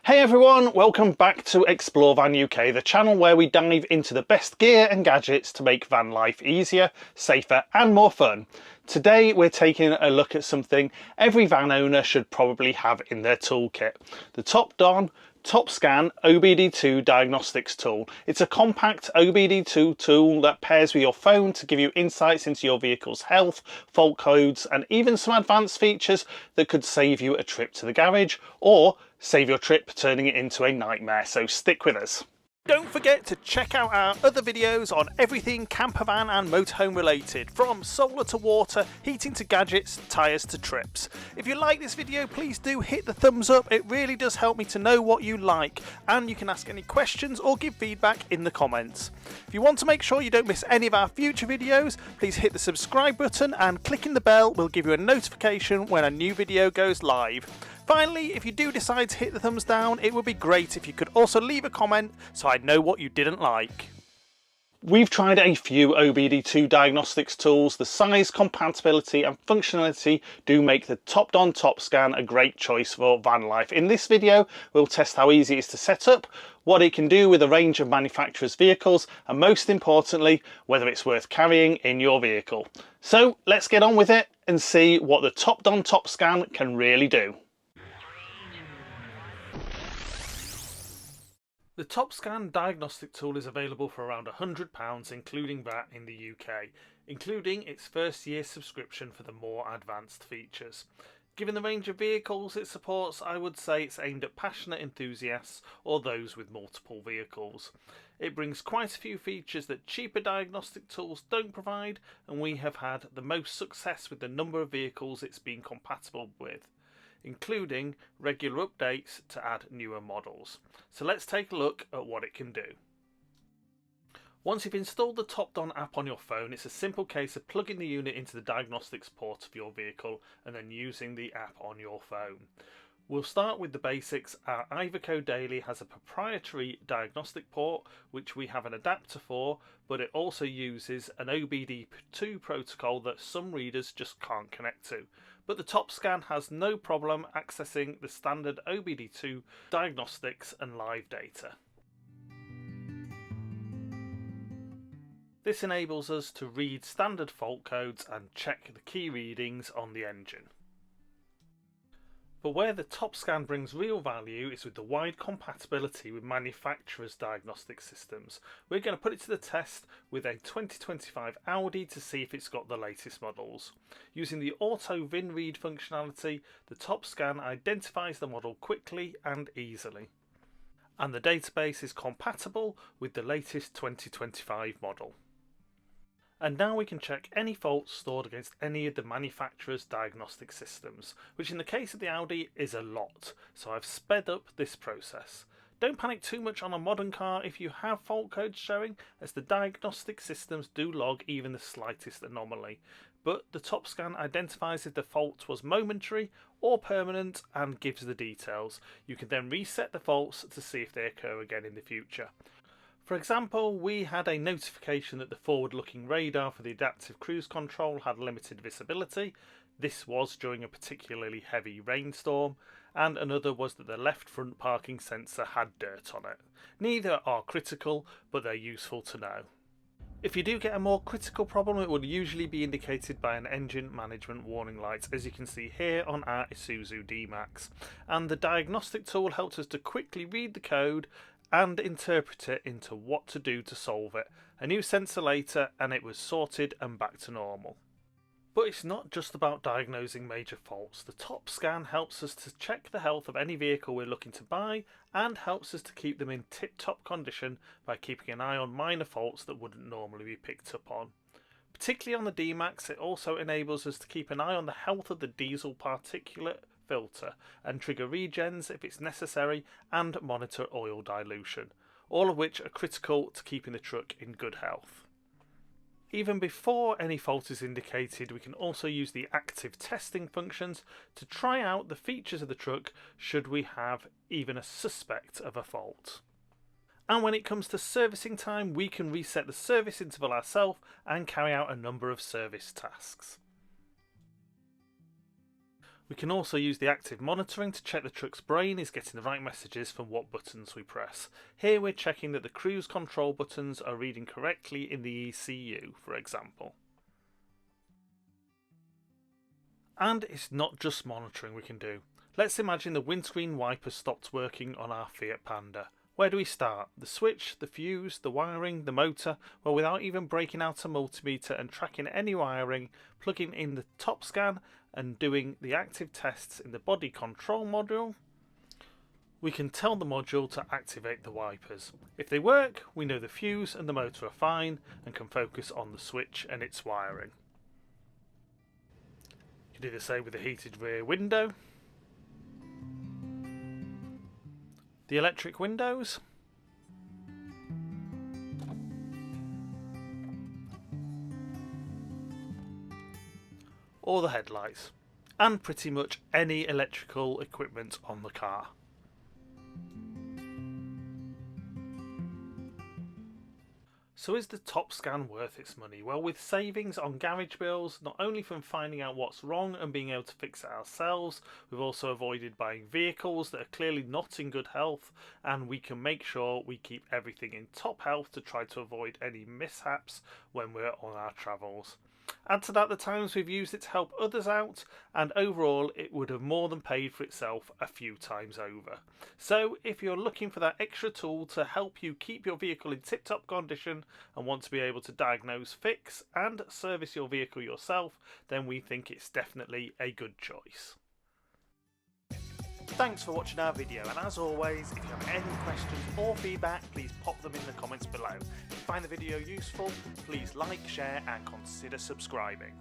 Hey everyone, welcome back to Explore Van UK, the channel where we dive into the best gear and gadgets to make van life easier, safer and more fun. Today we're taking a look at something every van owner should probably have in their toolkit, the Topdon Topscan OBD2 diagnostics tool. It's a compact OBD2 tool that pairs with your phone to give you insights into your vehicle's health, fault codes and even some advanced features that could save you a trip to the garage or save your trip turning it into a nightmare, so stick with us. Don't forget to check out our other videos on everything campervan and motorhome related, from solar to water, heating to gadgets, tyres to trips. If you like this video, please do hit the thumbs up, it really does help me to know what you like, and you can ask any questions or give feedback in the comments. If you want to make sure you don't miss any of our future videos, please hit the subscribe button and clicking the bell will give you a notification when a new video goes live. Finally, if you do decide to hit the thumbs down, it would be great if you could also leave a comment so I know what you didn't like. We've tried a few OBD2 diagnostics tools. The size, compatibility and functionality do make the Topdon Topscan a great choice for van life. In this video, we'll test how easy it is to set up, what it can do with a range of manufacturers' vehicles, and most importantly, whether it's worth carrying in your vehicle. So let's get on with it and see what the Topdon Topscan can really do. The Topscan diagnostic tool is available for around £100 including VAT in the UK, including its first year subscription for the more advanced features. Given the range of vehicles it supports, I would say it's aimed at passionate enthusiasts or those with multiple vehicles. It brings quite a few features that cheaper diagnostic tools don't provide, and we have had the most success with the number of vehicles it's been compatible with, including regular updates to add newer models. So let's take a look at what it can do. Once you've installed the Topdon app on your phone, it's a simple case of plugging the unit into the diagnostics port of your vehicle and then using the app on your phone. We'll start with the basics. Our Iveco Daily has a proprietary diagnostic port which we have an adapter for, but it also uses an OBD2 protocol that some readers just can't connect to. But the Topscan has no problem accessing the standard OBD2 diagnostics and live data. This enables us to read standard fault codes and check the key readings on the engine. But where the Topscan brings real value is with the wide compatibility with manufacturers' diagnostic systems. We're going to put it to the test with a 2025 Audi to see if it's got the latest models. Using the auto VIN read functionality, the Topscan identifies the model quickly and easily. And the database is compatible with the latest 2025 model. And now we can check any faults stored against any of the manufacturer's diagnostic systems, which in the case of the Audi is a lot, so I've sped up this process. Don't panic too much on a modern car if you have fault codes showing, as the diagnostic systems do log even the slightest anomaly, but the Topscan identifies if the fault was momentary or permanent and gives the details. You can then reset the faults to see if they occur again in the future. For example, we had a notification that the forward-looking radar for the adaptive cruise control had limited visibility. This was during a particularly heavy rainstorm, and another was that the left front parking sensor had dirt on it. Neither are critical, but they're useful to know. If you do get a more critical problem, it will usually be indicated by an engine management warning light, as you can see here on our Isuzu D-Max. And the diagnostic tool helps us to quickly read the code and interpret it into what to do to solve it. A new sensor later and it was sorted and back to normal. But it's not just about diagnosing major faults. The Topscan helps us to check the health of any vehicle we're looking to buy and helps us to keep them in tip-top condition by keeping an eye on minor faults that wouldn't normally be picked up on. Particularly on the D-Max, it also enables us to keep an eye on the health of the diesel particulate filter and trigger regens if it's necessary and monitor oil dilution, all of which are critical to keeping the truck in good health. Even before any fault is indicated, we can also use the active testing functions to try out the features of the truck should we have even a suspect of a fault. And when it comes to servicing time, we can reset the service interval ourselves and carry out a number of service tasks. We can also use the active monitoring to check the truck's brain is getting the right messages from what buttons we press. Here we're checking that the cruise control buttons are reading correctly in the ECU, for example. And it's not just monitoring we can do. Let's imagine the windscreen wiper stopped working on our Fiat Panda. Where do we start? The switch, the fuse, the wiring, the motor? Well, without even breaking out a multimeter and tracking any wiring, plugging in the Topscan and doing the active tests in the body control module, we can tell the module to activate the wipers. If they work, we know the fuse and the motor are fine and can focus on the switch and its wiring. You can do the same with the heated rear window, the electric windows, or the headlights, and pretty much any electrical equipment on the car. So is the Topscan worth its money? Well, with savings on garage bills, not only from finding out what's wrong and being able to fix it ourselves, we've also avoided buying vehicles that are clearly not in good health, and we can make sure we keep everything in top health to try to avoid any mishaps when we're on our travels. Add to that the times we've used it to help others out, and overall it would have more than paid for itself a few times over. So if you're looking for that extra tool to help you keep your vehicle in tip-top condition and want to be able to diagnose, fix and service your vehicle yourself, then we think it's definitely a good choice. Thanks for watching our video, and as always, if you have any questions or feedback, please pop them in the comments below. If you find the video useful, please like, share and consider subscribing.